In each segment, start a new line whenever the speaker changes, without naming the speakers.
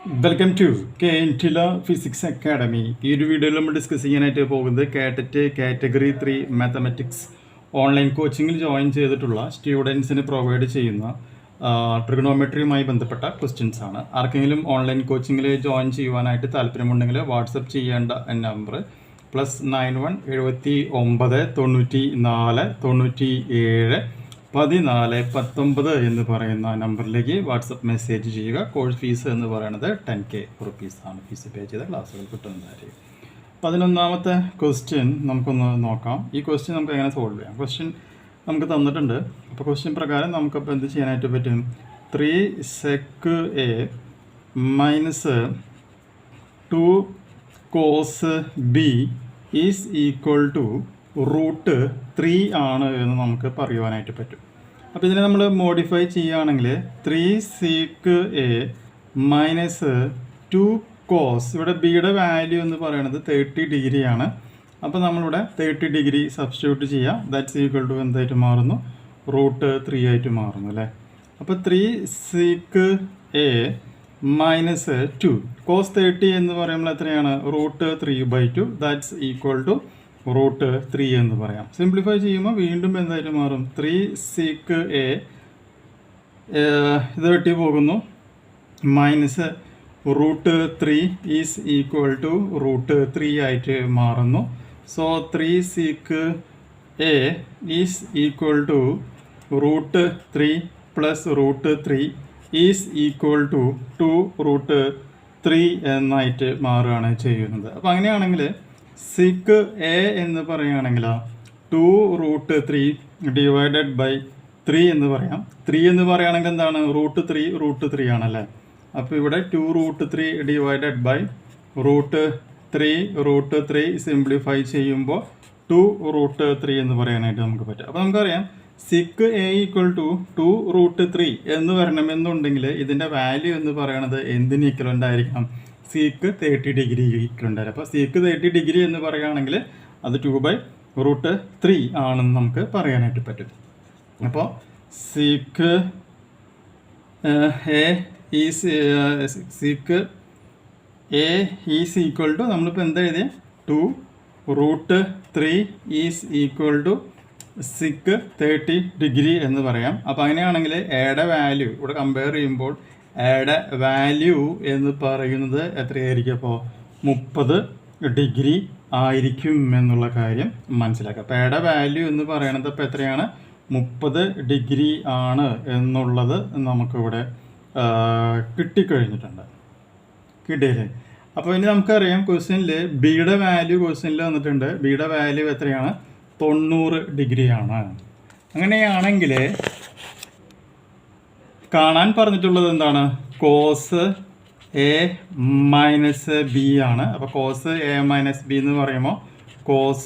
Welcome to KNTILA physics academy. ഈ ഒരു വീഡിയോയിൽ നമ്മൾ ഡിസ്കസ് ചെയ്യാനായിട്ട് പോകുന്നത് കാറ്ററ്റ് കാറ്റഗറി 3 മാത്തമാറ്റിക്സ് ഓൺലൈൻ കോച്ചിങ്ങിൽ ജോയിൻ ചെയ്തിട്ടുള്ള സ്റ്റുഡൻസിന് പ്രൊവൈഡ് ചെയ്യുന്ന ട്രിഗണോമെട്രിയുമായി ബന്ധപ്പെട്ട ക്വസ്റ്റ്യൻസ് ആണ്. ആർക്കെങ്കിലും ഓൺലൈൻ കോച്ചിങ്ങിൽ ജോയിൻ ചെയ്യുവാനായിട്ട് താല്പര്യമുണ്ടെങ്കിൽ വാട്സപ്പ് ചെയ്യേണ്ട നമ്പർ +91 79 94 97 14 19 എന്ന് പറയുന്ന നമ്പറിലേക്ക് വാട്സപ്പ് മെസ്സേജ് ചെയ്യുക. കോഴ്സ് ഫീസ് എന്ന് പറയുന്നത് 10K റുപ്പീസാണ്. ഫീസ് പേ ചെയ്ത ക്ലാസ്സുകൾ കിട്ടുന്നതായിരിക്കും. 11ാമത്തെ ക്വസ്റ്റ്യൻ നമുക്കൊന്ന് നോക്കാം. ഈ ക്വസ്റ്റ്യൻ നമുക്ക് എങ്ങനെ സോൾവ് ചെയ്യാം? ക്വസ്റ്റ്യൻ നമുക്ക് തന്നിട്ടുണ്ട്. അപ്പോൾ ക്വസ്റ്റ്യൻ പ്രകാരം നമുക്കപ്പോൾ എന്ത് ചെയ്യാനായിട്ട് പറ്റും? 3 sec A minus 2 cos B is equal to √3 ആണ് എന്ന് നമുക്ക് പറയുവാനായിട്ട് പറ്റും. അപ്പോൾ ഇതിനെ നമ്മൾ മോഡിഫൈ ചെയ്യുകയാണെങ്കിൽ 3 sec A മൈനസ് 2 cos, ഇവിടെ ബിയുടെ വാല്യൂ എന്ന് പറയുന്നത് 30 ഡിഗ്രിയാണ്. അപ്പോൾ നമ്മളിവിടെ 30 ഡിഗ്രി സബ്സ്റ്റിറ്റ്യൂട്ട് ചെയ്യുക. ദാറ്റ്സ് ഈക്വൽ ടു എന്തായിട്ട് മാറുന്നു? √3 ആയിട്ട് മാറുന്നു അല്ലേ. അപ്പോൾ 3 sec A മൈനസ് 2 cos 30 എന്ന് പറയുമ്പോൾ എത്രയാണ്? √3/2. ദാറ്റ്സ് ഈക്വൽ ടു √3 എന്ന് പറയാം. സിംപ്ലിഫൈ ചെയ്യുമ്പോൾ വീണ്ടും എന്തായിട്ട് മാറും? 3 sec A ഇത് വെട്ടി പോകുന്നു, മൈനസ് √3 ഈസ് ഈക്വൽ ടു √3 ആയിട്ട് മാറുന്നു. So 3 sec A is equal to √3 plus √3 is equal to 2√3 എന്നായിട്ട് മാറുകയാണ് ചെയ്യുന്നത്. അപ്പോൾ അങ്ങനെയാണെങ്കിൽ sec A എന്ന് പറയുകയാണെങ്കിൽ 2√3 ഡിവൈഡഡ് ബൈ 3 എന്ന് പറയാം. 3 എന്ന് പറയുകയാണെങ്കിൽ എന്താണ്? √3 ആണല്ലേ. അപ്പോൾ ഇവിടെ 2√3 ഡിവൈഡഡ് ബൈ √3 സിംപ്ലിഫൈ ചെയ്യുമ്പോൾ 2√3 എന്ന് പറയാനായിട്ട് നമുക്ക് പറ്റും. അപ്പോൾ നമുക്കറിയാം sec A ഈക്വൽ ടു 2√3 എന്ന് വരണമെന്നുണ്ടെങ്കിൽ ഇതിൻ്റെ വാല്യൂ എന്ന് പറയുന്നത് എന്തിന് ഈക്വലൻ്റ് ആയിരിക്കണം? sec 30 ഡിഗ്രി ഈക്വലൻ്റ് ആയിരിക്കും. അപ്പോൾ sec 30 ഡിഗ്രി എന്ന് പറയുകയാണെങ്കിൽ അത് 2/√3 ആണെന്ന് നമുക്ക് പറയാനായിട്ട് പറ്റും. അപ്പോൾ sec A is equal to നമ്മളിപ്പോൾ എന്താ എഴുതിയ? 2√3 is equal to sec 30 degree എന്ന് പറയാം. അപ്പോൾ അങ്ങനെയാണെങ്കിൽ എയുടെ വാല്യൂ ഇവിടെ കമ്പയർ ചെയ്യുമ്പോൾ എയുടെ വാല്യൂ എന്ന് പറയുന്നത് എത്രയായിരിക്കും? അപ്പോൾ 30 ഡിഗ്രി ആയിരിക്കും എന്നുള്ള കാര്യം മനസ്സിലാക്കുക. അപ്പോൾ എയുടെ വാല്യൂ എന്ന് പറയുന്നത് ഇപ്പോൾ എത്രയാണ്? 30 ഡിഗ്രി ആണ് എന്നുള്ളത് നമുക്കിവിടെ കിട്ടിക്കഴിഞ്ഞിട്ടുണ്ട്. കിട്ടിയില്ലേ? അപ്പോൾ ഇനി നമുക്കറിയാം ക്വസ്റ്റ്യനിൽ ബിയുടെ വാല്യൂ ക്വസ്റ്റ്യനിൽ വന്നിട്ടുണ്ട്. ബിയുടെ വാല്യൂ എത്രയാണ്? 90 ഡിഗ്രിയാണ്. അങ്ങനെയാണെങ്കിൽ കാണാൻ പറഞ്ഞിട്ടുള്ളത് എന്താണ്? cos A മൈനസ് B ആണ്. അപ്പോൾ cos A മൈനസ് B എന്ന് പറയുമ്പോൾ cos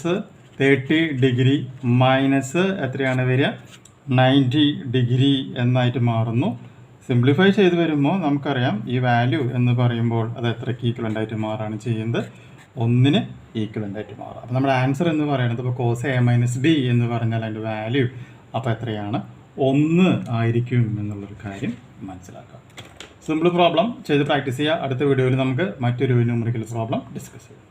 30 ഡിഗ്രി മൈനസ് എത്രയാണ് വരിക? 90 ഡിഗ്രി എന്നായിട്ട് മാറുന്നു. സിംപ്ലിഫൈ ചെയ്ത് വരുമ്പോൾ നമുക്കറിയാം ഈ വാല്യൂ എന്ന് പറയുമ്പോൾ അത് എത്രയ്ക്ക് ഈക്വലൻ്റ് ആയിട്ട് മാറുകയാണ് ചെയ്യുന്നത്? 1ന് ഈക്വലൻ്റ് ആയിട്ട് മാറും. അപ്പോൾ നമ്മുടെ ആൻസർ എന്ന് പറയുന്നത് ഇപ്പോൾ cos A മൈനസ് B എന്ന് പറഞ്ഞാൽ അതിൻ്റെ വാല്യൂ അപ്പോൾ എത്രയാണ്? 1 ആയിരിക്കും എന്നുള്ളൊരു കാര്യം മനസ്സിലാക്കാം. സിമ്പിൾ പ്രോബ്ലം ചെയ്ത് പ്രാക്ടീസ് ചെയ്യുക. അടുത്ത വീഡിയോയിൽ നമുക്ക് മറ്റൊരു ന്യൂമറിക്കൽ പ്രോബ്ലം ഡിസ്കസ് ചെയ്യാം.